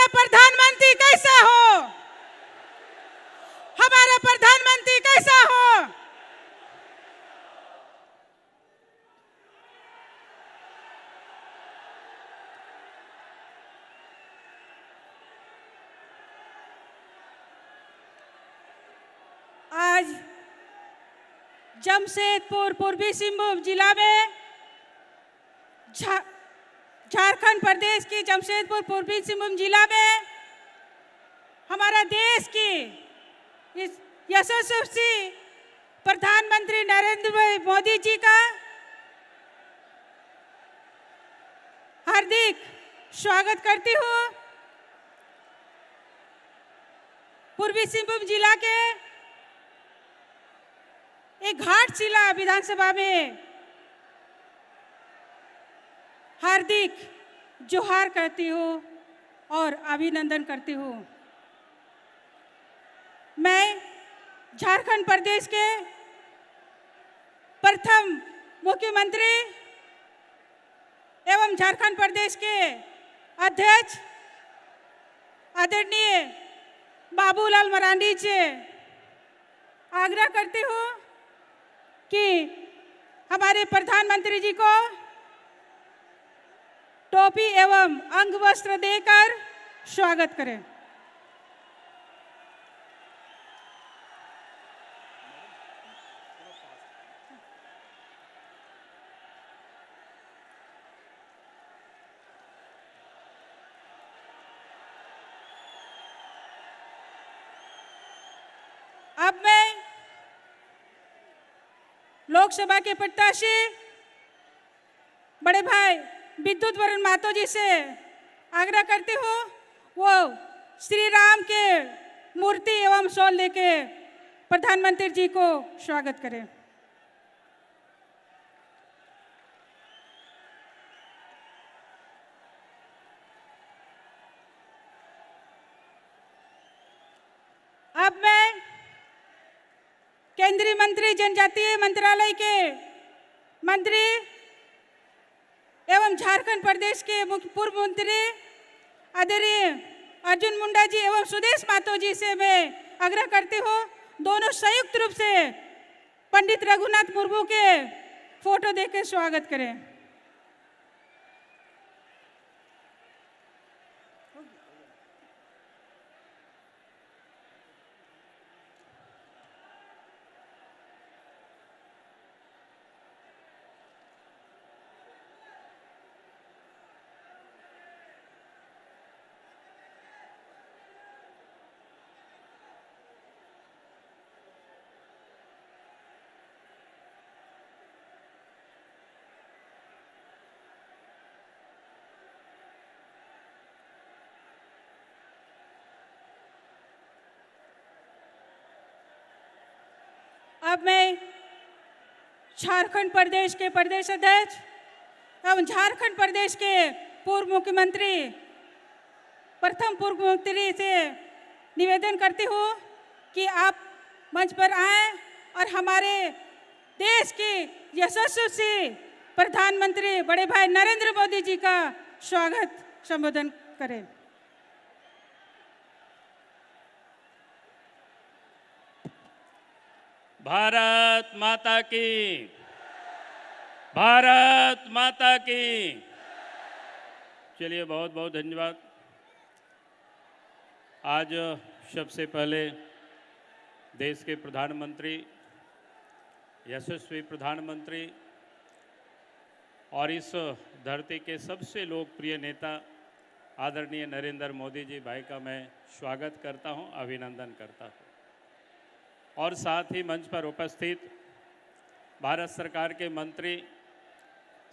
प्रधानमंत्री कैसा हो? हमारा प्रधानमंत्री कैसा हो? आज जमशेदपुर पूर्वी सिंहभूम जिला में झारखंड प्रदेश की जमशेदपुर पूर्वी सिंहभूम जिला में हमारा देश की इस यशस्वी प्रधानमंत्री नरेंद्र भाई मोदी जी का हार्दिक स्वागत करती हूँ। पूर्वी सिंहभूम जिला के एक घाटशिला विधानसभा में हार्दिक जोहार करती हूँ और अभिनंदन करती हूँ। मैं झारखंड प्रदेश के प्रथम मुख्यमंत्री एवं झारखंड प्रदेश के अध्यक्ष आदरणीय बाबूलाल मरांडी से आग्रह करती हूँ कि हमारे प्रधानमंत्री जी को टोपी एवं अंग वस्त्र देकर स्वागत करें। अब मैं लोकसभा के प्रत्याशी बड़े भाई विद्युत वरण महतो जी से आग्रह करती हूँ वो श्री राम के मूर्ति एवं शॉल लेके प्रधानमंत्री जी को स्वागत करें। अब मैं केंद्रीय मंत्री जनजातीय मंत्रालय के मंत्री एवं झारखंड प्रदेश के पूर्व मंत्री आदरणीय अर्जुन मुंडा जी एवं सुदेश महतो जी से मैं आग्रह करती हूँ दोनों संयुक्त रूप से पंडित रघुनाथ मुर्मू के फोटो देकर स्वागत करें। अब मैं झारखंड प्रदेश के प्रदेश अध्यक्ष एवं झारखंड प्रदेश के पूर्व मुख्यमंत्री प्रथम पूर्व मुख्यमंत्री से निवेदन करती हूँ कि आप मंच पर आएं और हमारे देश के यशस्वी प्रधानमंत्री बड़े भाई नरेंद्र मोदी जी का स्वागत संबोधन करें। भारत माता की, भारत माता की। चलिए बहुत बहुत धन्यवाद। आज सबसे पहले देश के प्रधानमंत्री, यशस्वी प्रधानमंत्री और इस धरती के सबसे लोकप्रिय नेता आदरणीय नरेंद्र मोदी जी भाई का मैं स्वागत करता हूं, अभिनंदन करता हूं। और साथ ही मंच पर उपस्थित भारत सरकार के मंत्री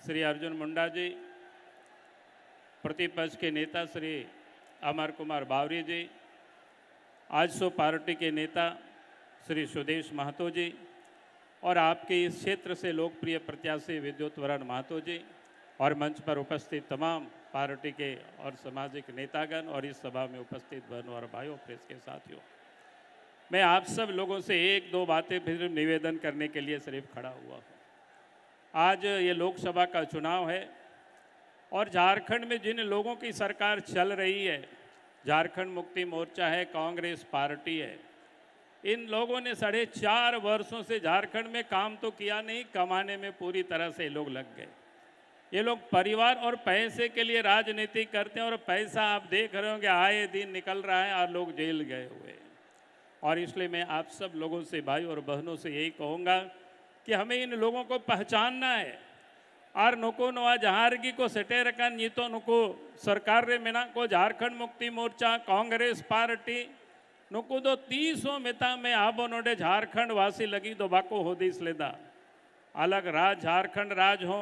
श्री अर्जुन मुंडा जी, प्रतिपक्ष के नेता श्री अमर कुमार बावरी जी, आजसू पार्टी के नेता श्री सुदेश महतो जी और आपके इस क्षेत्र से लोकप्रिय प्रत्याशी विद्युत वरण महतो जी और मंच पर उपस्थित तमाम पार्टी के और सामाजिक नेतागण और इस सभा में उपस्थित बहनों और भाइयों, प्रेस के साथियों, मैं आप सब लोगों से एक दो बातें फिर निवेदन करने के लिए सिर्फ खड़ा हुआ हूँ। आज ये लोकसभा का चुनाव है और झारखंड में जिन लोगों की सरकार चल रही है झारखंड मुक्ति मोर्चा है, कांग्रेस पार्टी है। इन लोगों ने 4.5 वर्षों से झारखंड में काम तो किया नहीं, कमाने में पूरी तरह से लोग लग गए। ये लोग परिवार और पैसे के लिए राजनीति करते हैं और पैसा आप देख रहे होंगे आए दिन निकल रहा है और लोग जेल गए हुए हैं। और इसलिए मैं आप सब लोगों से, भाई और बहनों से यही कहूँगा कि हमें इन लोगों को पहचानना है। और नुको नवा जहारगी को सेटेर कान ये तो नुको सरकार रे मेना को झारखंड मुक्ति मोर्चा कांग्रेस पार्टी नुको दो 30 मेता में आबो नोडे झारखंड वासी लगी तो बाको होदीस लेदा अलग राज झारखंड राज हो।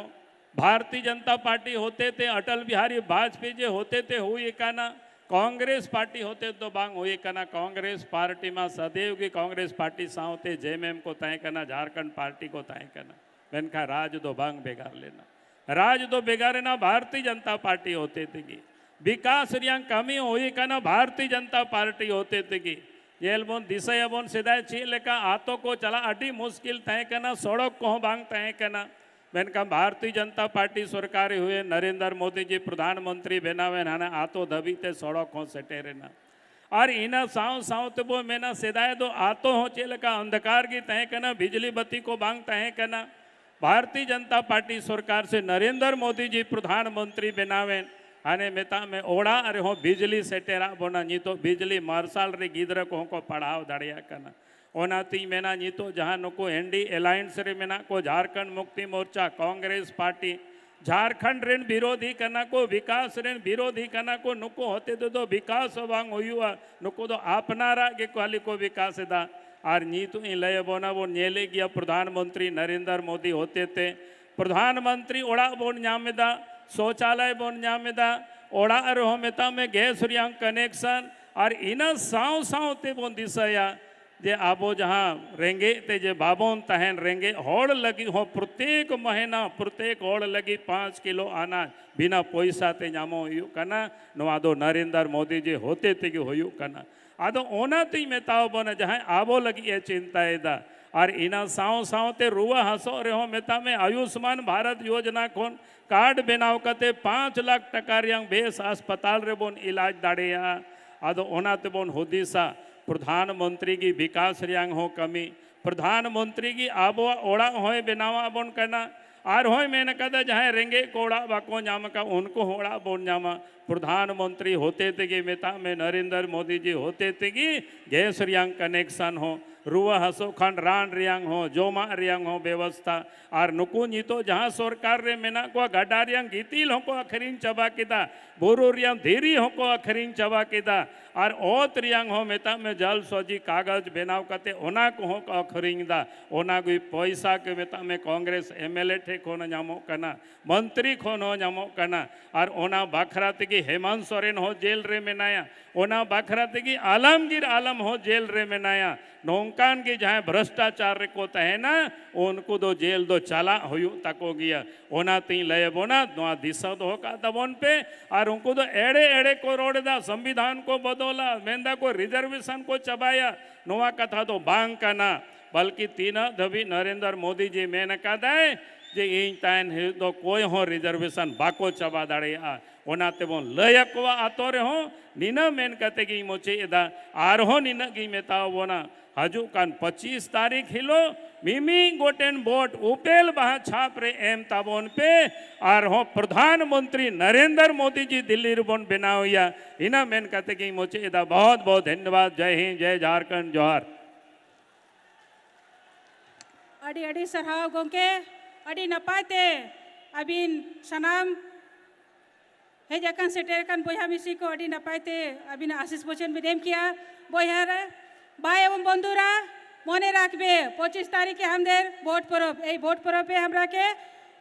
भारतीय जनता पार्टी होते थे, अटल बिहारी वाजपेयी जे होते थे हुई काना, कांग्रेस पार्टी होते तो बांग हुई काना। कांग्रेस पार्टी में सदैव की कांग्रेस पार्टी सावते जेएमएम को तय करना, झारखंड पार्टी को तय करना। मैंने राज दो बांग बेगार लेना, राज दो बेगारे ना भारतीय जनता पार्टी होते थे कि विकास रिया कमी हुई काना भारतीय जनता पार्टी होते थे कि जेल बोन दिशा बोन सीधा ची लेका आतो को चला अड्डी मुश्किल तय करना, सड़क को बांग तय करना। मैंने भारतीय जनता पार्टी सरकार हुए नरेंद्र मोदी जी प्रधानमंत्री बनावे ना आतो दबीते सड़क हो सेटे रहना। और इना साव साव तो वो मैंने सीधा दो आतो हो चेल का अंधकार की तय करना, बिजली बत्ती को बांग तय करना। भारतीय जनता पार्टी सरकार से नरेंद्र मोदी जी प्रधानमंत्री बनावे आने मेता में ओढ़ा अरे हो बिजली सेटेरा बोना नी तो बिजली मार्शाल रे गिदर को पढ़ाव दड़िया करना। ओनाती मेना नी तो जहाँ नुको एनडी अलायंस रे मेना को झारखंड मुक्ति मोर्चा कांग्रेस पार्टी झारखंड ऋण विरोधी करना को विकास ऋण विरोधी करना को नुको होते तो विकास वांग हुआ नुको तो आपनारा के क्वाली को विकास दा। और नी तो इन लय बोना वो नेले गया प्रधानमंत्री नरेंद्र मोदी होते थे, प्रधानमंत्री ओड़ा बोन न्यामेदा, शौचालय बोन न्यामेदा, ओड़ा रहो मेता में गैस रियांग कनेक्शन। और इना साव साव ते बोन दिसाया जे आबो जहाँ रेंगे ते जे बाबोन तहन रेंगे होड़ लगी हो प्रत्येक महीना प्रत्येक होड़ लगी 5 किलो अनाज बिना पैसा ते नामो हुयू कना नवादो नरेंद्र मोदी जी होते ते हुयू कना। आदो ओना ती मेताओ बना जहाँ आबो लगी ये चिंता एदा। और इना साव साव ते रुआ हसो रहो मेता में आयुष्मान भारत योजना खोन कार्ड बनाव कते 5 लाख टका रियांग बेस अस्पताल रे बोन इलाज दाड़ेया। आदो ओना ते बोन होदिसा प्रधानमंत्री की विकास रियांग हो कमी, प्रधानमंत्री की आबो ओड़ा होए बनावा बोन करना। और होए मैंने कदा जहाँ रेंगे कोड़ा बाको जामा का उनको होड़ा बोन जामा। प्रधानमंत्री होते थे कि मेता में नरेंद्र मोदी जी होते थे कि गैस रियांग कनेक्शन हो, रुआ हसो खंड रान रियांग हो, जोमा रियांग हो व्यवस्था। और नुकू नी तो जहाँ सरकार रे मेना को गड्ढा रियांग गीतिल हो को अखरीन चबा किदा, बोरो रियांग धीरी हो को अखरीन चबा किदा। और ओत रियांग हो मेता में जल सोजी कागज बनाव कते ओना को हो को अखरीन दा। ओना कोई पैसा के मेता में कांग्रेस एमएलए ठे खोन जामो कना, मंत्री खोन हो जामो कना। और ओना बाखरा की हेमंत सोरेन हो जेल रे मेनाया, ओना बाखरा की आलमगीर आलम हो जेल रे मेनाया। नौकान की जहाँ भ्रष्टाचार को तहे ना उनको दो जेल दो चला हुयू तको गया। ओना ती लय बोना दुआ दिशा दो का दबोन पे। और उनको तो एड़े एड़े को रोड दा, संविधान को बदोला, मेंदा को रिजर्वेशन को चबाया। नोवा कथा तो बांग का ना बल्कि तीना दबी नरेंद्र मोदी जी मैंने कहा दाए जे इन तान तो कोई हो रिजर्वेशन बाको चबा दाड़े आ ओनाते बोन लयकवा आतो रे हो नीना मेन कहते कि मोचे एदा आर हो नीना की मेता बोना हजू कान 25 तारीख हिलो मिमी गोटेन बोट उपेल बहा छाप रे एम ताबोन पे। और हो प्रधानमंत्री नरेंद्र मोदी जी दिल्ली रुबोन बनावया इना मेन कहते कि मोचे एदा बहुत बहुत धन्यवाद। जय हिंद, जय झारखंड, जोहार। अड़ी अड़ी सरहाव गोंके अड़ी नपाते अबिन सनाम हे जकन सेटेरकन बोया मिसी को अड़ी नपाते अबिन आशीष वचन में देम किया बोया भाई एवं बंधुरा मने राखबे 25 तारीख के हमदेर भोट पर्व ए भोट पर्व पे हमरा के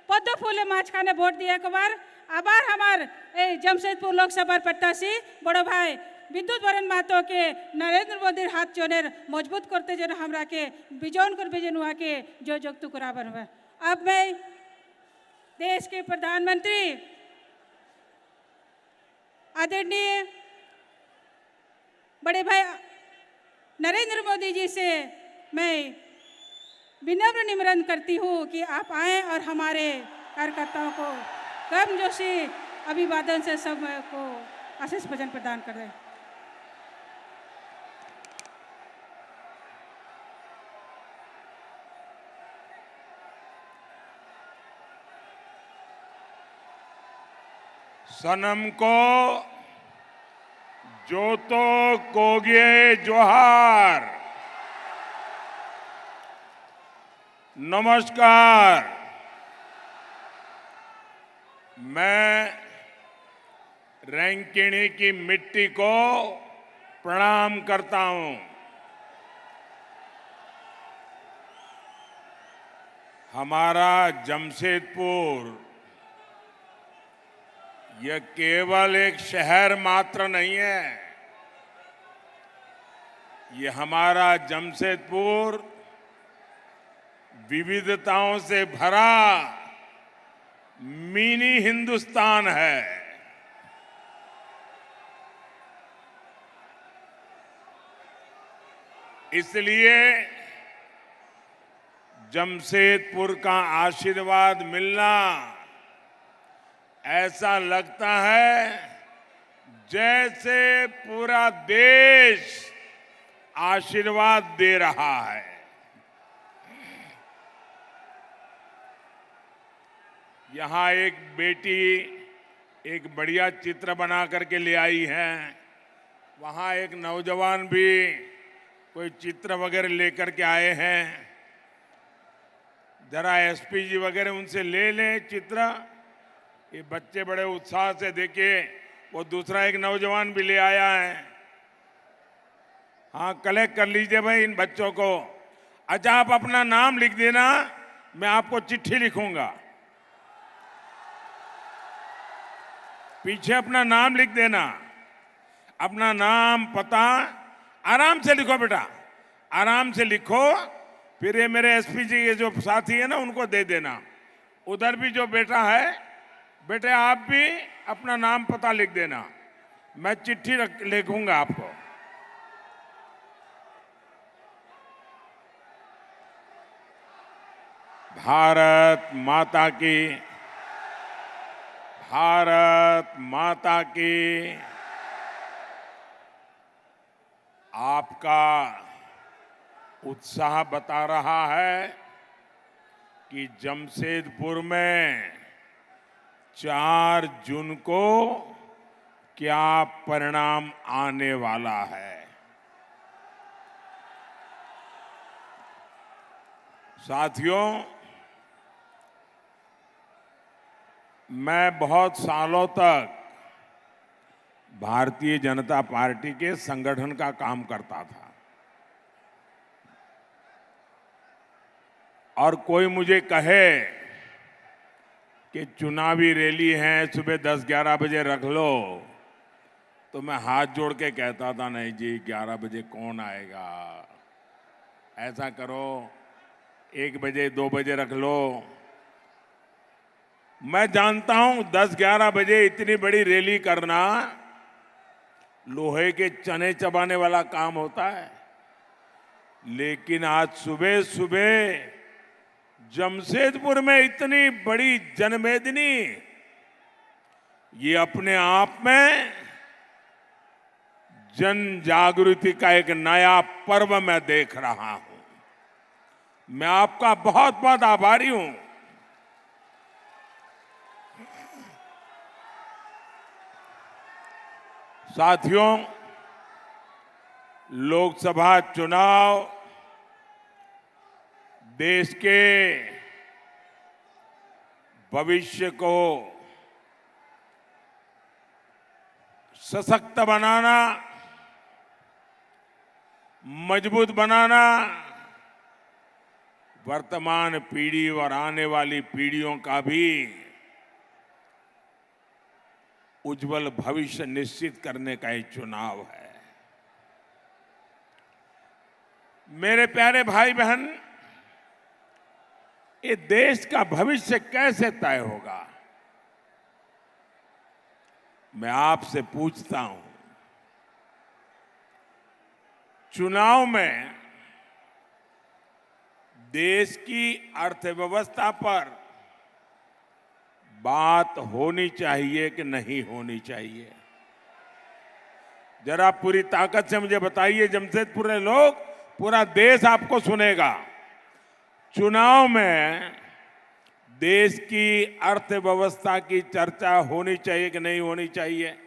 पद्म फूले माछखाने भोट दिया कबार आबार हमार ए जमशेदपुर लोकसभा प्रत्याशी बड़ो भाई विद्युत वरण महतो के नरेंद्र मोदी हाथ जोनेर मजबूत करते जन हमरा के बिजौन कर बेजन हुआ के जो जगतु कराबर हुआ। अब मैं देश के प्रधानमंत्री आदरणीय बड़े भाई नरेंद्र मोदी जी से मैं विनम्र निमंत्रण करती हूँ कि आप आएं और हमारे कार्यकर्ताओं को गर्मजोशी अभिवादन से सब को आशीष वचन प्रदान करें। सनम को जोतो कोगे जोहार। नमस्कार। मैं रैंकिणी की मिट्टी को प्रणाम करता हूं। हमारा जमशेदपुर यह केवल एक शहर मात्र नहीं है। ये हमारा जमशेदपुर विविधताओं से भरा मिनी हिंदुस्तान है। इसलिए जमशेदपुर का आशीर्वाद मिलना ऐसा लगता है जैसे पूरा देश आशीर्वाद दे रहा है। यहां एक बेटी एक बढ़िया चित्र बना करके ले आई है। वहां एक नौजवान भी कोई चित्र वगैरह लेकर के आए हैं। जरा एसपी जी वगैरह उनसे ले लें चित्र। ये बच्चे बड़े उत्साह से देखिए, वो दूसरा एक नौजवान भी ले आया है। हाँ, कलेक्ट कर लीजिए भाई इन बच्चों को। अच्छा, आप अपना नाम लिख देना, मैं आपको चिट्ठी लिखूंगा। पीछे अपना नाम लिख देना, अपना नाम पता आराम से लिखो बेटा, आराम से लिखो। फिर ये मेरे एसपी जी ये जो साथी है ना, उनको दे देना। उधर भी जो बेटा है, बेटे आप भी अपना नाम पता लिख देना, मैं चिट्ठी लिखूंगा आपको। भारत माता की, भारत माता की। आपका उत्साह बता रहा है कि जमशेदपुर में 4 जून को क्या परिणाम आने वाला है। साथियों, मैं बहुत सालों तक भारतीय जनता पार्टी के संगठन का काम करता था और कोई मुझे कहे कि चुनावी रैली है सुबह 10-11 बजे रख लो, तो मैं हाथ जोड़ के कहता था नहीं जी, 11 बजे कौन आएगा। ऐसा करो 1 बजे 2 बजे रख लो। मैं जानता हूं 10-11 बजे इतनी बड़ी रैली करना लोहे के चने चबाने वाला काम होता है। लेकिन आज सुबह सुबह जमशेदपुर में इतनी बड़ी जनमेदिनी, ये अपने आप में जन जागृति का एक नया पर्व मैं देख रहा हूं। मैं आपका बहुत बहुत आभारी हूं। साथियों, लोकसभा चुनाव देश के भविष्य को सशक्त बनाना, मजबूत बनाना, वर्तमान पीढ़ी और आने वाली पीढ़ियों का भी उज्जवल भविष्य निश्चित करने का एक चुनाव है। मेरे प्यारे भाई बहन, ये देश का भविष्य कैसे तय होगा? मैं आपसे पूछता हूं। चुनाव में देश की अर्थव्यवस्था पर बात होनी चाहिए कि नहीं होनी चाहिए? जरा पूरी ताकत से मुझे बताइए। जमशेदपुर के लोग, पूरा देश आपको सुनेगा। चुनाव में देश की अर्थव्यवस्था की चर्चा होनी चाहिए कि नहीं होनी चाहिए?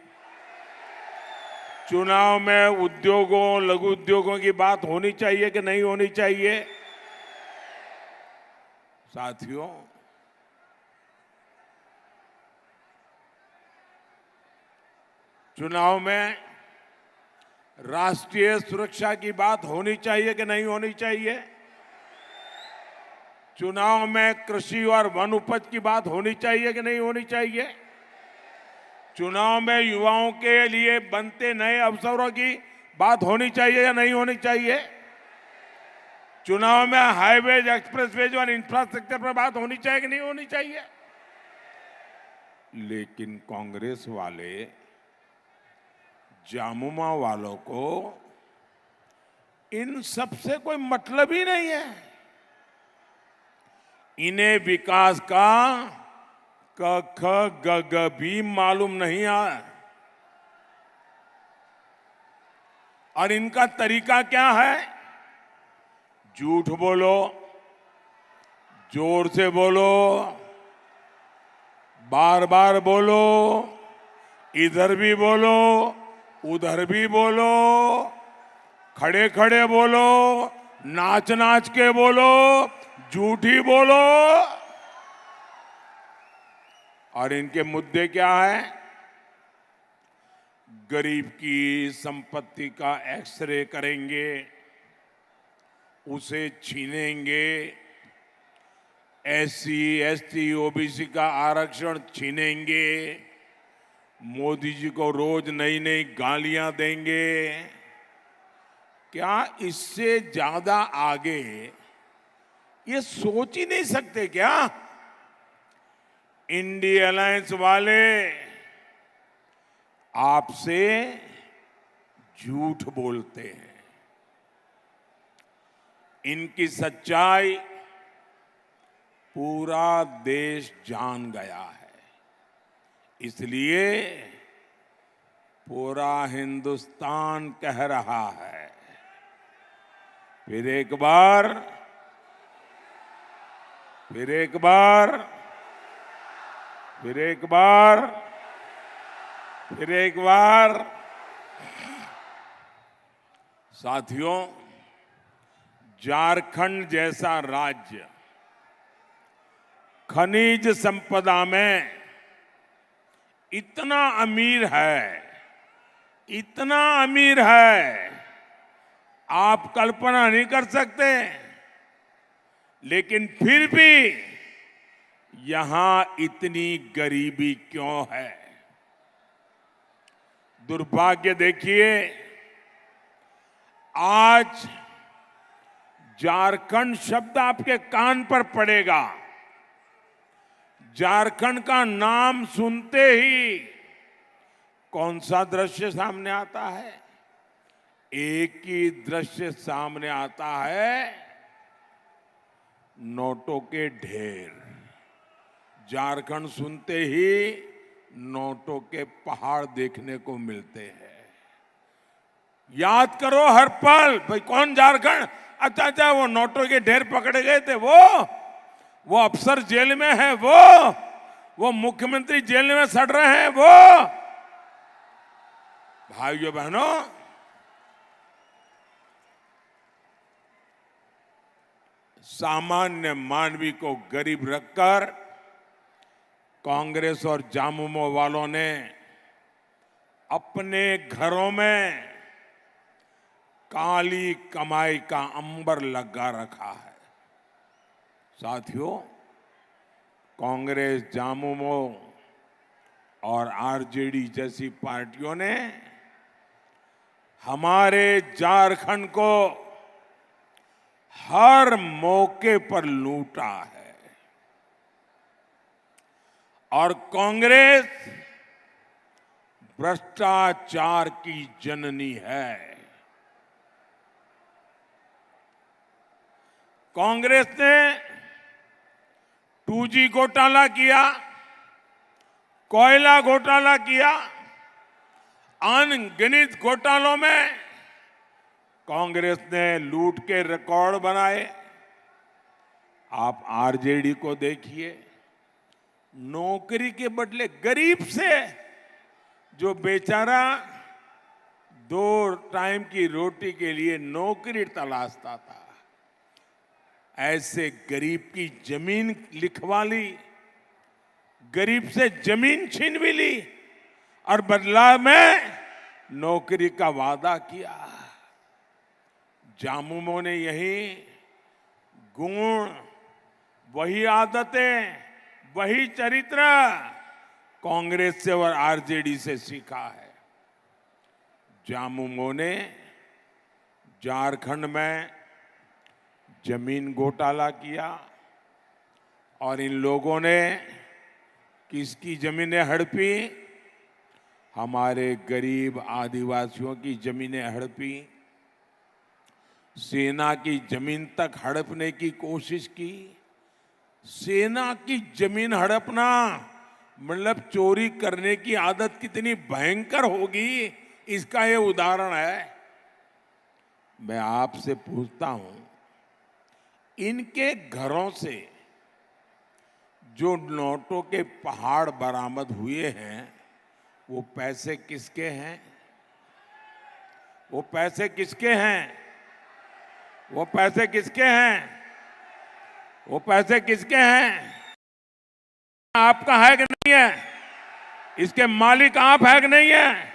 चुनाव में उद्योगों, लघु उद्योगों की बात होनी चाहिए कि नहीं होनी चाहिए? साथियों, चुनाव में राष्ट्रीय सुरक्षा की बात होनी चाहिए कि नहीं होनी चाहिए? चुनाव में कृषि और वन उपज की बात होनी चाहिए कि नहीं होनी चाहिए? चुनाव में युवाओं के लिए बनते नए अवसरों की बात होनी चाहिए या नहीं होनी चाहिए? चुनाव में हाईवेज, एक्सप्रेसवेज और इंफ्रास्ट्रक्चर पर बात होनी चाहिए कि नहीं होनी चाहिए? लेकिन कांग्रेस वाले जामुमा वालों को इन सब से कोई मतलब ही नहीं है। इन्हें विकास का क ख ग ग भी मालूम नहीं है। और इनका तरीका क्या है? झूठ बोलो, जोर से बोलो, बार बार बोलो, इधर भी बोलो, उधर भी बोलो, खड़े खड़े बोलो, नाच नाच के बोलो, झूठी बोलो। और इनके मुद्दे क्या है? गरीब की संपत्ति का एक्सरे करेंगे, उसे छीनेंगे, एससी, एसटी, ओबीसी का आरक्षण छीनेंगे, मोदी जी को रोज नई नई गालियां देंगे। क्या इससे ज्यादा आगे ये सोच ही नहीं सकते क्या? इंडिया अलायंस वाले आपसे झूठ बोलते हैं। इनकी सच्चाई पूरा देश जान गया है, इसलिए पूरा हिंदुस्तान कह रहा है, फिर एक बार, फिर एक बार, फिर एक बार, फिर एक बार। साथियों, झारखंड जैसा राज्य खनिज संपदा में इतना अमीर है, इतना अमीर है, आप कल्पना नहीं कर सकते। लेकिन फिर भी यहां इतनी गरीबी क्यों है? दुर्भाग्य देखिए, आज झारखंड शब्द आपके कान पर पड़ेगा, झारखंड का नाम सुनते ही कौन सा दृश्य सामने आता है? एक ही दृश्य सामने आता है, नोटों के ढेर। झारखंड सुनते ही नोटों के पहाड़ देखने को मिलते हैं। याद करो हर पल, भाई कौन झारखंड? अच्छा अच्छा, वो नोटों के ढेर पकड़े गए थे, वो अफसर जेल में है, वो मुख्यमंत्री जेल में सड़ रहे हैं, वो। भाइयों बहनों, सामान्य मानवी को गरीब रखकर कांग्रेस और जामुमो वालों ने अपने घरों में काली कमाई का अंबर लगा रखा है। साथियों, कांग्रेस, जामुमो और आरजेडी जैसी पार्टियों ने हमारे झारखंड को हर मौके पर लूटा है। और कांग्रेस भ्रष्टाचार की जननी है। कांग्रेस ने 2G घोटाला किया, कोयला घोटाला किया, अनगिनत घोटालों में कांग्रेस ने लूट के रिकॉर्ड बनाए। आप आरजेडी को देखिए, नौकरी के बदले गरीब से जो बेचारा 2 टाइम की रोटी के लिए नौकरी तलाशता था, ऐसे गरीब की जमीन लिखवा ली, गरीब से जमीन छीन भी ली और बदलाव में नौकरी का वादा किया। जामुमो ने यही गुण, वही आदतें, वही चरित्र कांग्रेस से और आरजेडी से सीखा है। जामुमो ने झारखंड में जमीन घोटाला किया और इन लोगों ने किसकी जमीनें हड़पी? हमारे गरीब आदिवासियों की जमीनें हड़पी। सेना की जमीन तक हड़पने की कोशिश की। सेना की जमीन हड़पना मतलब चोरी करने की आदत कितनी भयंकर होगी, इसका ये उदाहरण है। मैं आपसे पूछता हूं, इनके घरों से जो नोटों के पहाड़ बरामद हुए हैं, वो पैसे किसके हैं? वो पैसे किसके हैं? वो पैसे किसके हैं? वो पैसे किसके हैं? आपका है कि नहीं है? इसके मालिक आप है कि नहीं है?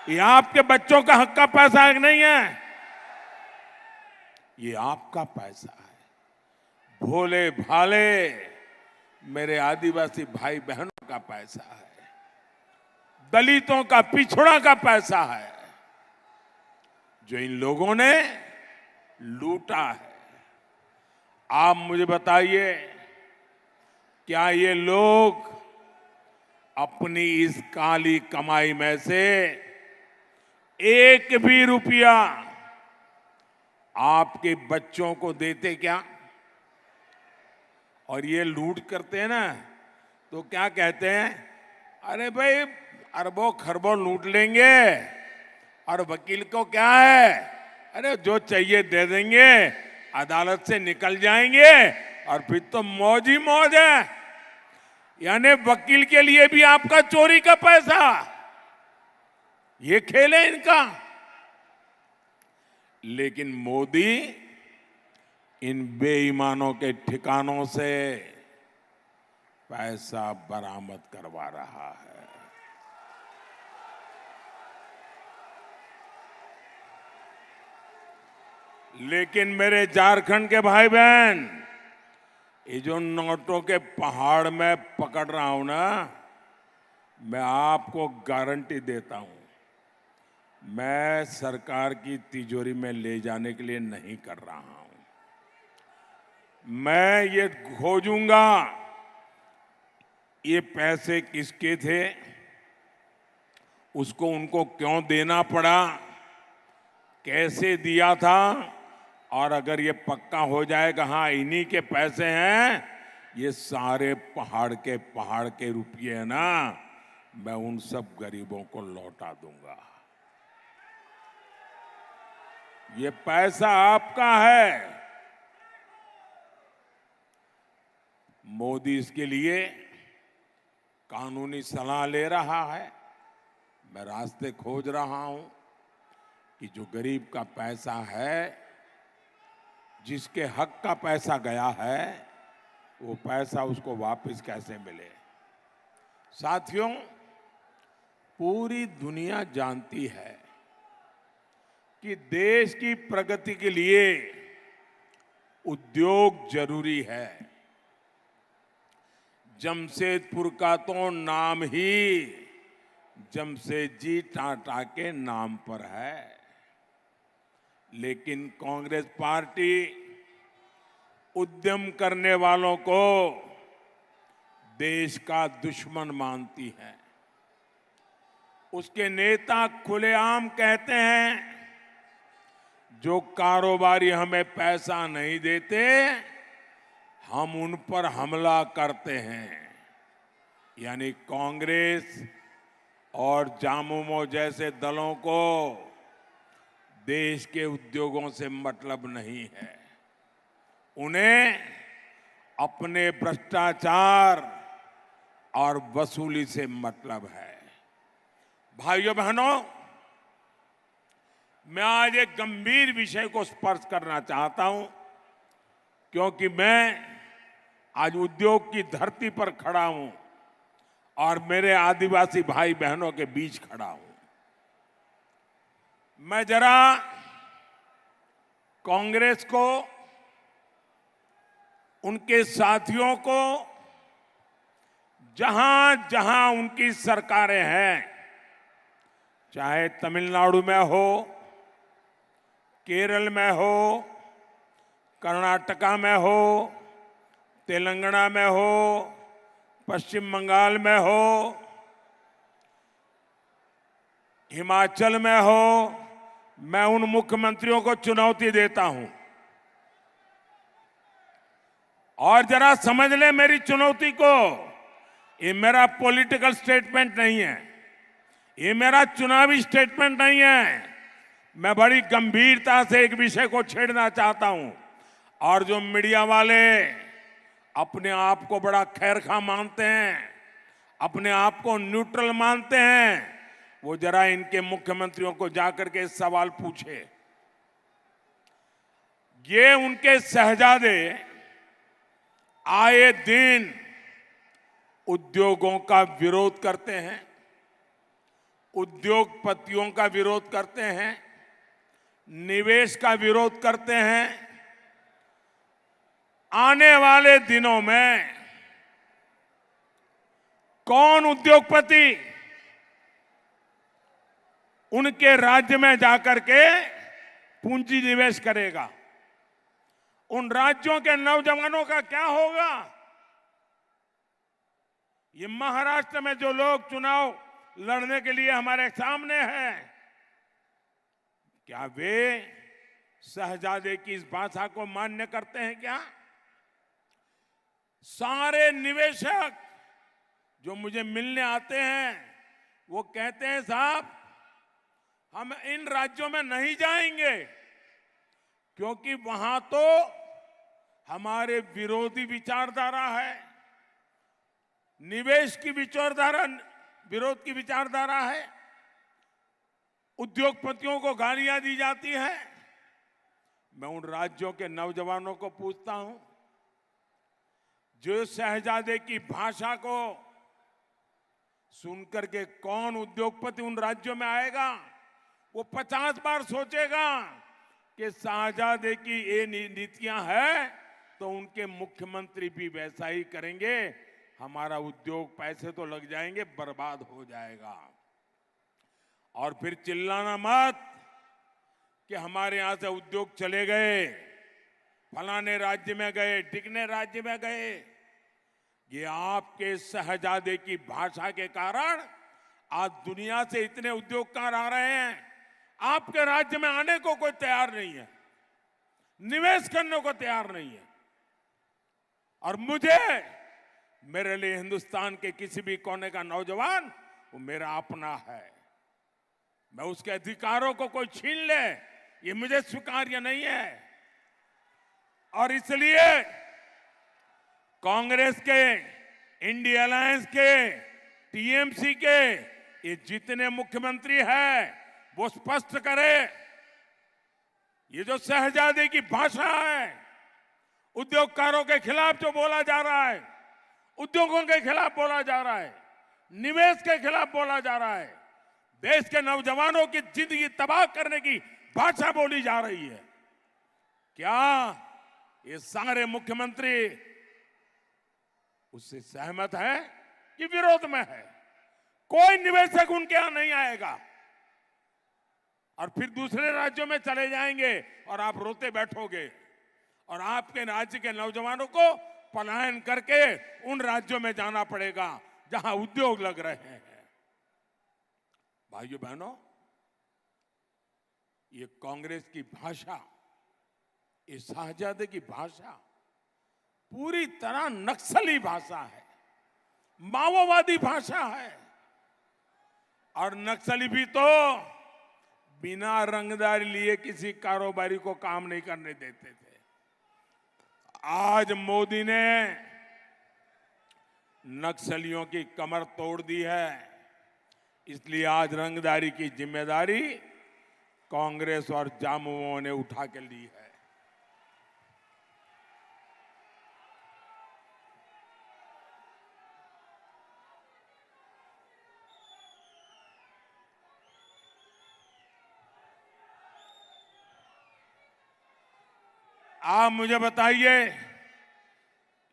ये आपके बच्चों का हक का पैसा है कि नहीं है? ये आपका पैसा है। भोले भाले मेरे आदिवासी भाई बहनों का पैसा है, दलितों का, पिछड़ा का पैसा है, जो इन लोगों ने लूटा है। आप मुझे बताइए, क्या ये लोग अपनी इस काली कमाई में से एक भी रुपया आपके बच्चों को देते क्या? और ये लूट करते हैं ना, तो क्या कहते हैं? अरे भाई अरबों खरबों लूट लेंगे और वकील को क्या है, अरे जो चाहिए दे देंगे, अदालत से निकल जाएंगे और फिर तो मौज ही मौज है। यानी वकील के लिए भी आपका चोरी का पैसा, ये खेल है इनका। लेकिन मोदी इन बेईमानों के ठिकानों से पैसा बरामद करवा रहा है। लेकिन मेरे झारखंड के भाई बहन, ये जो नोटों के पहाड़ में पकड़ रहा हूं ना, मैं आपको गारंटी देता हूं, मैं सरकार की तिजोरी में ले जाने के लिए नहीं कर रहा हूं। मैं ये खोजूंगा ये पैसे किसके थे, उसको उनको क्यों देना पड़ा, कैसे दिया था, और अगर ये पक्का हो जाएगा हाँ इन्हीं के पैसे हैं, ये सारे पहाड़ के रुपये है ना, मैं उन सब गरीबों को लौटा दूंगा। ये पैसा आपका है। मोदी इसके लिए कानूनी सलाह ले रहा है। मैं रास्ते खोज रहा हूं कि जो गरीब का पैसा है, जिसके हक का पैसा गया है, वो पैसा उसको वापस कैसे मिले। साथियों, पूरी दुनिया जानती है कि देश की प्रगति के लिए उद्योग जरूरी है। जमशेदपुर का तो नाम ही जमशेदजी टाटा के नाम पर है, लेकिन कांग्रेस पार्टी उद्यम करने वालों को देश का दुश्मन मानती है। उसके नेता खुलेआम कहते हैं, जो कारोबारी हमें पैसा नहीं देते, हम उन पर हमला करते हैं। यानी कांग्रेस और जामुमो जैसे दलों को देश के उद्योगों से मतलब नहीं है। उन्हें अपने भ्रष्टाचार और वसूली से मतलब है। भाइयों बहनों, मैं आज एक गंभीर विषय को स्पर्श करना चाहता हूं, क्योंकि मैं आज उद्योग की धरती पर खड़ा हूं और मेरे आदिवासी भाई बहनों के बीच खड़ा हूं। मैं जरा कांग्रेस को, उनके साथियों को, जहां जहां उनकी सरकारें हैं, चाहे तमिलनाडु में हो, केरल में हो, कर्नाटका में हो, तेलंगाना में हो, पश्चिम बंगाल में हो, हिमाचल में हो, मैं उन मुख्यमंत्रियों को चुनौती देता हूं और जरा समझ ले मेरी चुनौती को। ये मेरा पॉलिटिकल स्टेटमेंट नहीं है, ये मेरा चुनावी स्टेटमेंट नहीं है। मैं बड़ी गंभीरता से एक विषय को छेड़ना चाहता हूं और जो मीडिया वाले अपने आप को बड़ा खैरखा मानते हैं, अपने आप को न्यूट्रल मानते हैं, वो जरा इनके मुख्यमंत्रियों को जाकर के सवाल पूछे। ये उनके शहजादे आए दिन उद्योगों का विरोध करते हैं, उद्योगपतियों का विरोध करते हैं, निवेश का विरोध करते हैं। आने वाले दिनों में कौन उद्योगपति उनके राज्य में जाकर के पूंजी निवेश करेगा? उन राज्यों के नौजवानों का क्या होगा? ये महाराष्ट्र में जो लोग चुनाव लड़ने के लिए हमारे सामने हैं, क्या वे शहजादे की इस भाषा को मान्य करते हैं क्या? सारे निवेशक जो मुझे मिलने आते हैं वो कहते हैं, साहब हम इन राज्यों में नहीं जाएंगे क्योंकि वहां तो हमारे विरोधी विचारधारा है, निवेश की विचारधारा, विरोध की विचारधारा है, उद्योगपतियों को गालियां दी जाती है। मैं उन राज्यों के नौजवानों को पूछता हूं, जो शहजादे की भाषा को सुनकर के कौन उद्योगपति उन राज्यों में आएगा? वो 50 बार सोचेगा कि शहजादे की ये नीतियां हैं तो उनके मुख्यमंत्री भी वैसा ही करेंगे, हमारा उद्योग, पैसे तो लग जाएंगे, बर्बाद हो जाएगा। और फिर चिल्लाना मत कि हमारे यहां से उद्योग चले गए, फलाने राज्य में गए, ढिकने राज्य में गए। ये आपके शहजादे की भाषा के कारण आज दुनिया से इतने उद्योगकार आ रहे हैं, आपके राज्य में आने को कोई तैयार नहीं है, निवेश करने को तैयार नहीं है। और मुझे, मेरे लिए हिंदुस्तान के किसी भी कोने का नौजवान वो मेरा अपना है। मैं उसके अधिकारों को कोई छीन ले, ये मुझे स्वीकार्य नहीं है। और इसलिए कांग्रेस के, इंडिया अलायंस के, टीएमसी के ये जितने मुख्यमंत्री हैं वो स्पष्ट करे, ये जो शहजादे की भाषा है, उद्योगकारों के खिलाफ जो बोला जा रहा है, उद्योगों के खिलाफ बोला जा रहा है, निवेश के खिलाफ बोला जा रहा है, देश के नौजवानों की जिंदगी तबाह करने की भाषा बोली जा रही है, क्या ये सारे मुख्यमंत्री उससे सहमत है कि विरोध में है? कोई निवेशक उनके यहां नहीं आएगा और फिर दूसरे राज्यों में चले जाएंगे और आप रोते बैठोगे और आपके राज्य के नौजवानों को पलायन करके उन राज्यों में जाना पड़ेगा जहां उद्योग लग रहे हैं। भाइयों बहनों, ये कांग्रेस की भाषा, ये शहजादे की भाषा पूरी तरह नक्सली भाषा है, माओवादी भाषा है। और नक्सली भी तो बिना रंगदारी लिए किसी कारोबारी को काम नहीं करने देते थे। आज मोदी ने नक्सलियों की कमर तोड़ दी है। इसलिए आज रंगदारी की जिम्मेदारी कांग्रेस और जामुओं ने उठा के ली है। आप मुझे बताइए,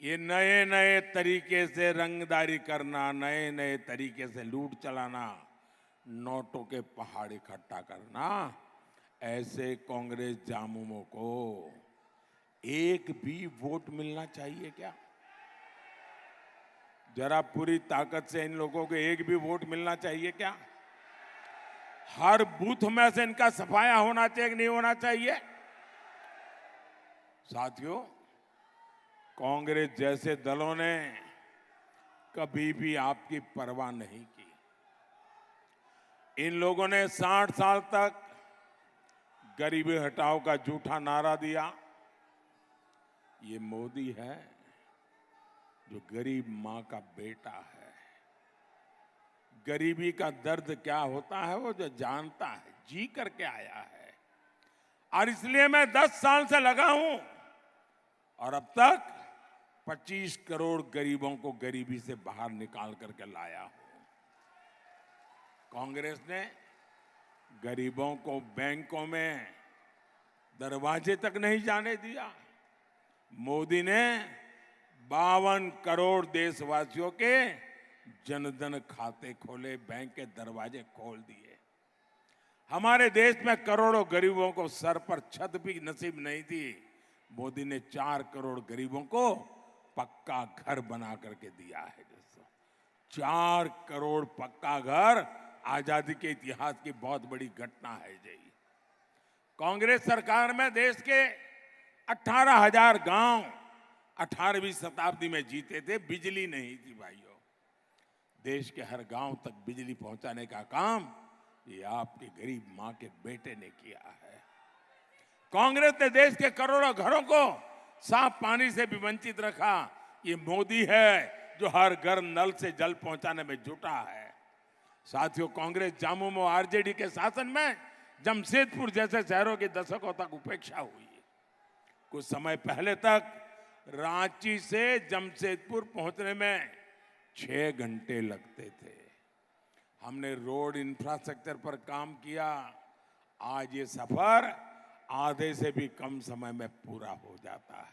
ये नए नए तरीके से रंगदारी करना, नए नए तरीके से लूट चलाना, नोटों के पहाड़ इकट्ठा करना, ऐसे कांग्रेस जामुमों को एक भी वोट मिलना चाहिए क्या? जरा पूरी ताकत से इन लोगों को एक भी वोट मिलना चाहिए क्या? हर बूथ में से इनका सफाया होना चाहिए कि नहीं होना चाहिए? साथियों, कांग्रेस जैसे दलों ने कभी भी आपकी परवाह नहीं की। इन लोगों ने 60 साल तक गरीबी हटाओ का झूठा नारा दिया। ये मोदी है जो गरीब मां का बेटा है। गरीबी का दर्द क्या होता है वो जो जानता है, जी करके आया है। और इसलिए मैं 10 साल से लगा हूं और अब तक 25 करोड़ गरीबों को गरीबी से बाहर निकाल करके लाया हूं। कांग्रेस ने गरीबों को बैंकों में दरवाजे तक नहीं जाने दिया। मोदी ने 52 करोड़ देशवासियों के जनधन खाते खोले, बैंक के दरवाजे खोल दिए। हमारे देश में करोड़ों गरीबों को सर पर छत भी नसीब नहीं थी। मोदी ने 4 करोड़ गरीबों को पक्का घर बना करके दिया है। दोस्तों, 4 करोड़ पक्का घर आजादी के इतिहास की बहुत बड़ी घटना है जी। कांग्रेस सरकार में देश के 18,000 गांव 18वीं शताब्दी में जीते थे। बिजली नहीं थी भाइयों। देश के हर गांव तक बिजली पहुंचाने का काम ये आपकी गरीब मां के बेटे ने किया है। कांग्रेस ने देश के करोड़ों घरों को साफ पानी से भी वंचित रखा। ये मोदी है जो हर घर नल से जल पहुंचाने में जुटा है। साथियों, कांग्रेस जामुमो आरजेडी के शासन में जमशेदपुर जैसे शहरों की दशकों तक उपेक्षा हुई। कुछ समय पहले तक रांची से जमशेदपुर पहुंचने में 6 घंटे लगते थे। हमने रोड इंफ्रास्ट्रक्चर पर काम किया। आज ये सफर आधे से भी कम समय में पूरा हो जाता है।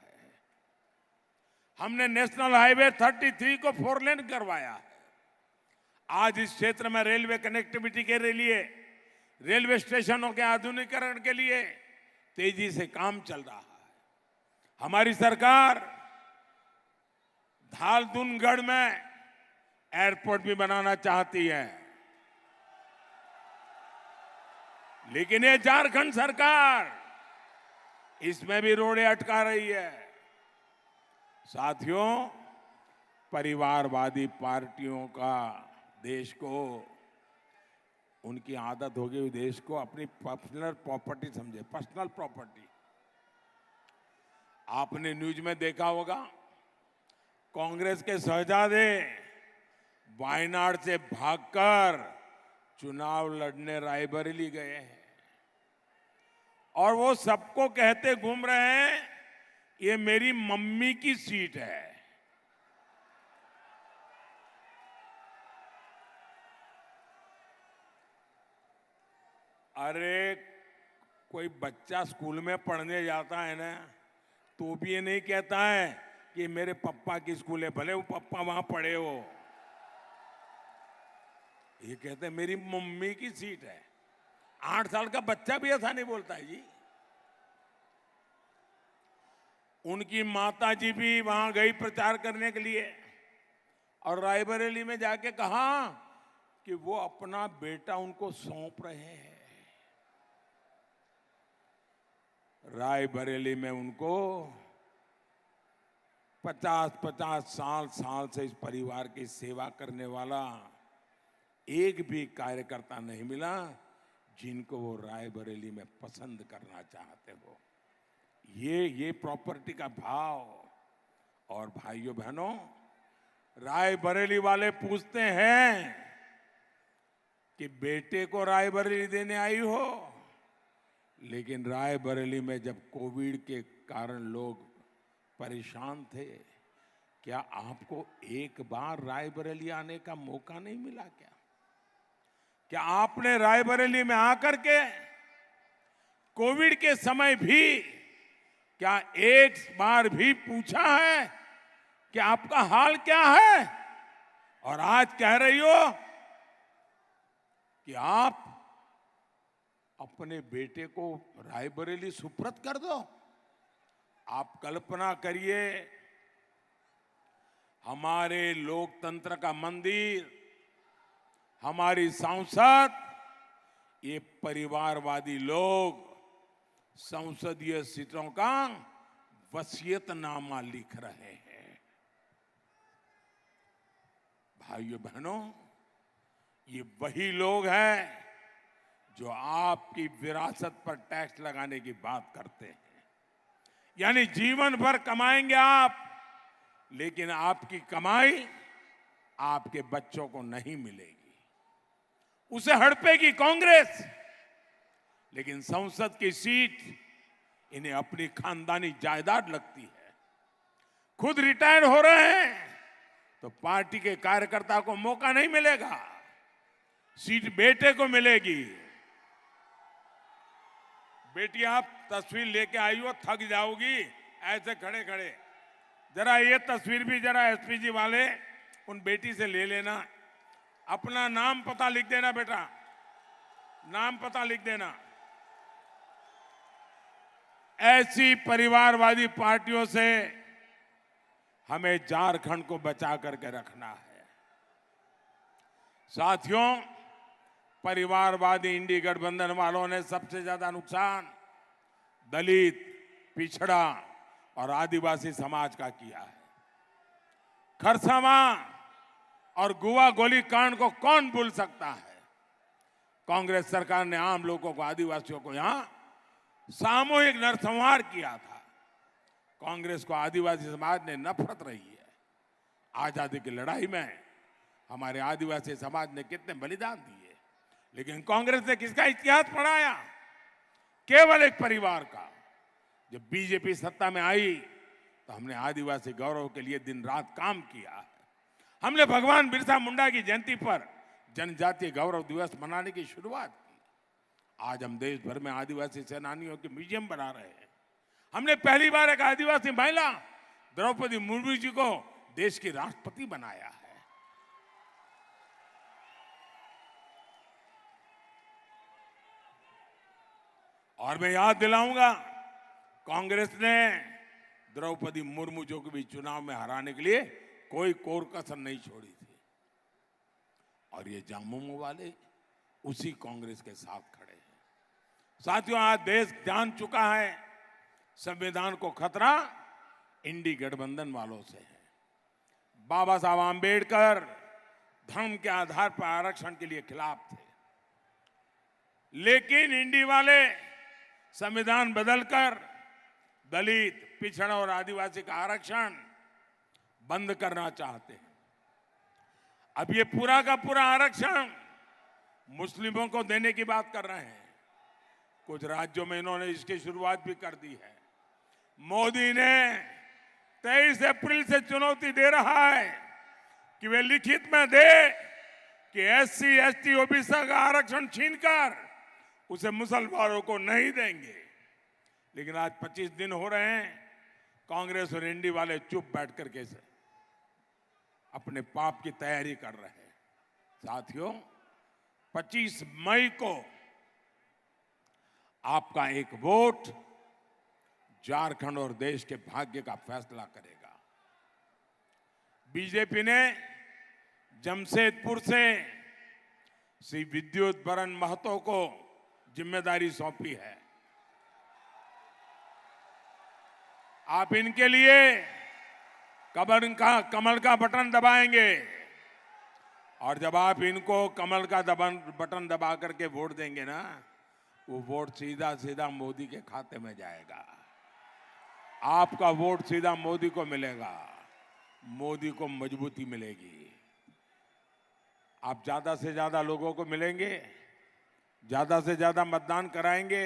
हमने नेशनल हाईवे 33 को 4 लेन करवाया है। आज इस क्षेत्र में रेलवे कनेक्टिविटी के लिए, रेलवे स्टेशनों के आधुनिकीकरण के लिए तेजी से काम चल रहा है। हमारी सरकार धालदुनगढ़ में एयरपोर्ट भी बनाना चाहती है, लेकिन ये झारखंड सरकार इसमें भी रोड़े अटका रही है। साथियों, परिवारवादी पार्टियों का देश को, उनकी आदत हो गई देश को अपनी पर्सनल प्रॉपर्टी समझे, पर्सनल प्रॉपर्टी। आपने न्यूज में देखा होगा, कांग्रेस के शहजादे वायनाड से भागकर चुनाव लड़ने रायबरेली गए हैं और वो सबको कहते घूम रहे हैं ये मेरी मम्मी की सीट है। अरे कोई बच्चा स्कूल में पढ़ने जाता है ना, तो भी ये नहीं कहता है कि मेरे पापा की स्कूल है, भले वो पापा वहां पढ़े हो। ये कहते हैं मेरी मम्मी की सीट है। 8 साल का बच्चा भी ऐसा नहीं बोलता है जी। उनकी माता जी भी वहां गई प्रचार करने के लिए और रायबरेली में जाके कहा कि वो अपना बेटा उनको सौंप रहे हैं। रायबरेली में उनको 50-50 साल से इस परिवार की सेवा करने वाला एक भी कार्यकर्ता नहीं मिला जिनको वो रायबरेली में पसंद करना चाहते हो। ये प्रॉपर्टी का भाव। और भाइयों बहनों, रायबरेली वाले पूछते हैं कि बेटे को रायबरेली देने आई हो, लेकिन रायबरेली में जब कोविड के कारण लोग परेशान थे, क्या आपको एक बार रायबरेली आने का मौका नहीं मिला क्या? क्या आपने रायबरेली में आकर के कोविड के समय भी क्या एक बार भी पूछा है कि आपका हाल क्या है? और आज कह रही हो कि आप अपने बेटे को रायबरेली सुपुर्द कर दो। आप कल्पना करिए, हमारे लोकतंत्र का मंदिर, हमारी सांसद, ये परिवारवादी लोग संसदीय सीटों का वसीयतनामा लिख रहे हैं। भाइयों बहनों, ये वही लोग हैं जो आपकी विरासत पर टैक्स लगाने की बात करते हैं। यानी जीवन भर कमाएंगे आप, लेकिन आपकी कमाई आपके बच्चों को नहीं मिलेगी। उसे हड़पेगी कांग्रेस, लेकिन संसद की सीट इन्हें अपनी खानदानी जायदाद लगती है। खुद रिटायर हो रहे हैं तो पार्टी के कार्यकर्ता को मौका नहीं मिलेगा, सीट बेटे को मिलेगी। बेटी, आप तस्वीर लेके आई हो, थक जाओगी ऐसे खड़े खड़े। जरा ये तस्वीर भी जरा एसपीजी वाले उन बेटी से ले लेना। अपना नाम पता लिख देना बेटा, नाम पता लिख देना। ऐसी परिवारवादी पार्टियों से हमें झारखंड को बचा करके रखना है। साथियों, परिवारवादी इंडी गठबंधन वालों ने सबसे ज्यादा नुकसान दलित, पिछड़ा और आदिवासी समाज का किया है। खरसावां और गुवा गोली कांड को कौन भूल सकता है? कांग्रेस सरकार ने आम लोगों को, आदिवासियों को यहां सामूहिक नरसंहार किया था। कांग्रेस को आदिवासी समाज ने नफरत रही है। आजादी की लड़ाई में हमारे आदिवासी समाज ने कितने बलिदान दिए, लेकिन कांग्रेस ने किसका इतिहास पढ़ाया? केवल एक परिवार का। जब बीजेपी सत्ता में आई तो हमने आदिवासी गौरव के लिए दिन रात काम किया है। हमने भगवान बिरसा मुंडा की जयंती पर जनजातीय गौरव दिवस मनाने की शुरुआत की। आज हम देश भर में आदिवासी सेनानियों के म्यूजियम बना रहे हैं। हमने पहली बार एक आदिवासी महिला द्रौपदी मुर्मू जी को देश की राष्ट्रपति बनाया है। और मैं याद दिलाऊंगा, कांग्रेस ने द्रौपदी मुर्मू जी को भी चुनाव में हराने के लिए कोई कोर कसर नहीं छोड़ी थी। और ये झामुमो वाले उसी कांग्रेस के साथ खड़े हैं। साथियों, आज देश जान चुका है संविधान को खतरा इंडी गठबंधन वालों से है। बाबा साहब आंबेडकर धर्म के आधार पर आरक्षण के लिए खिलाफ थे, लेकिन इंडी वाले संविधान बदलकर दलित, पिछड़ा और आदिवासी का आरक्षण बंद करना चाहते हैं। अब ये पूरा का पूरा आरक्षण मुस्लिमों को देने की बात कर रहे हैं। कुछ राज्यों में इन्होंने इसकी शुरुआत भी कर दी है। मोदी ने 23 अप्रैल से चुनौती दे रहा है कि वे लिखित में दे कि एससी, एसटी, ओबीसी का आरक्षण छीनकर उसे मुसलमानों को नहीं देंगे। लेकिन आज 25 दिन हो रहे हैं, कांग्रेस और इंडी वाले चुप बैठ करके अपने पाप की तैयारी कर रहे हैं। साथियों, 25 मई को आपका एक वोट झारखंड और देश के भाग्य का फैसला करेगा। बीजेपी ने जमशेदपुर से श्री विद्युत बरन महतो को जिम्मेदारी सौंपी है। आप इनके लिए कमल का बटन दबाएंगे, और जब आप इनको कमल का बटन दबा करके वोट देंगे ना, वो वोट सीधा सीधा मोदी के खाते में जाएगा। आपका वोट सीधा मोदी को मिलेगा। मोदी को मजबूती मिलेगी। आप ज्यादा से ज्यादा लोगों को मिलेंगे, ज्यादा से ज्यादा मतदान कराएंगे,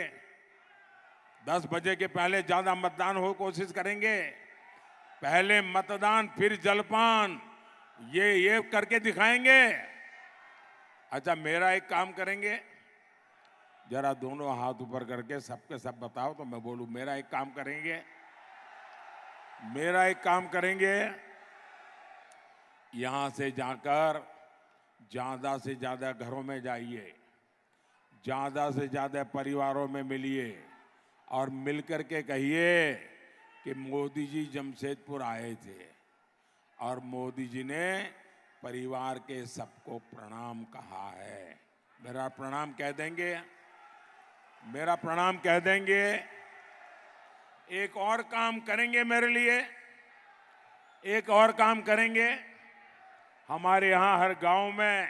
10 बजे के पहले ज्यादा मतदान हो कोशिश करेंगे, पहले मतदान फिर जलपान, ये करके दिखाएंगे। अच्छा, मेरा एक काम करेंगे, जरा दोनों हाथ ऊपर करके सबके सब बताओ तो मैं बोलूं। मेरा एक काम करेंगे, मेरा एक काम करेंगे, यहां से जाकर ज्यादा से ज्यादा घरों में जाइए, ज्यादा से ज्यादा परिवारों में मिलिए और मिलकर के कहिए कि मोदी जी जमशेदपुर आए थे और मोदी जी ने परिवार के सबको प्रणाम कहा है। मेरा प्रणाम कह देंगे, मेरा प्रणाम कह देंगे। एक और काम करेंगे मेरे लिए, एक और काम करेंगे। हमारे यहाँ हर गांव में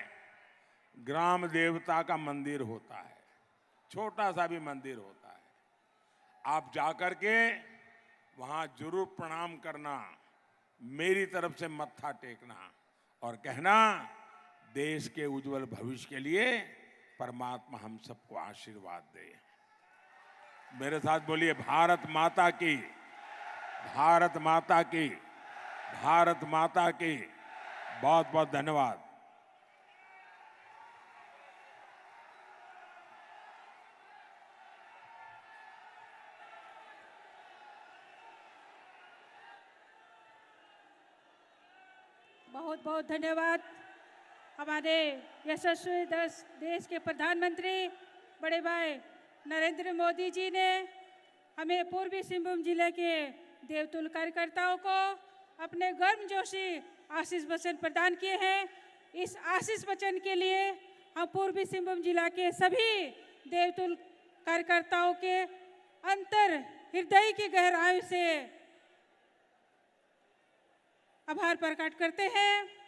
ग्राम देवता का मंदिर होता है, छोटा सा भी मंदिर होता है। आप जाकर के वहां जरूर प्रणाम करना, मेरी तरफ से मत्था टेकना और कहना देश के उज्जवल भविष्य के लिए परमात्मा हम सबको आशीर्वाद दे। मेरे साथ बोलिए, भारत माता की, भारत माता की, भारत माता की। बहुत बहुत धन्यवाद। बहुत बहुत धन्यवाद हमारे यशस्वी देश के प्रधानमंत्री बड़े भाई नरेंद्र मोदी जी ने हमें पूर्वी सिंहभूम जिले के देवतुल्य कार्यकर्ताओं को अपने गर्मजोशी आशीष वचन प्रदान किए हैं। इस आशीष वचन के लिए हम पूर्वी सिंहभूम जिला के सभी देवतुल्य कार्यकर्ताओं के अंतर हृदय की गहराई से आभार प्रकट करते हैं।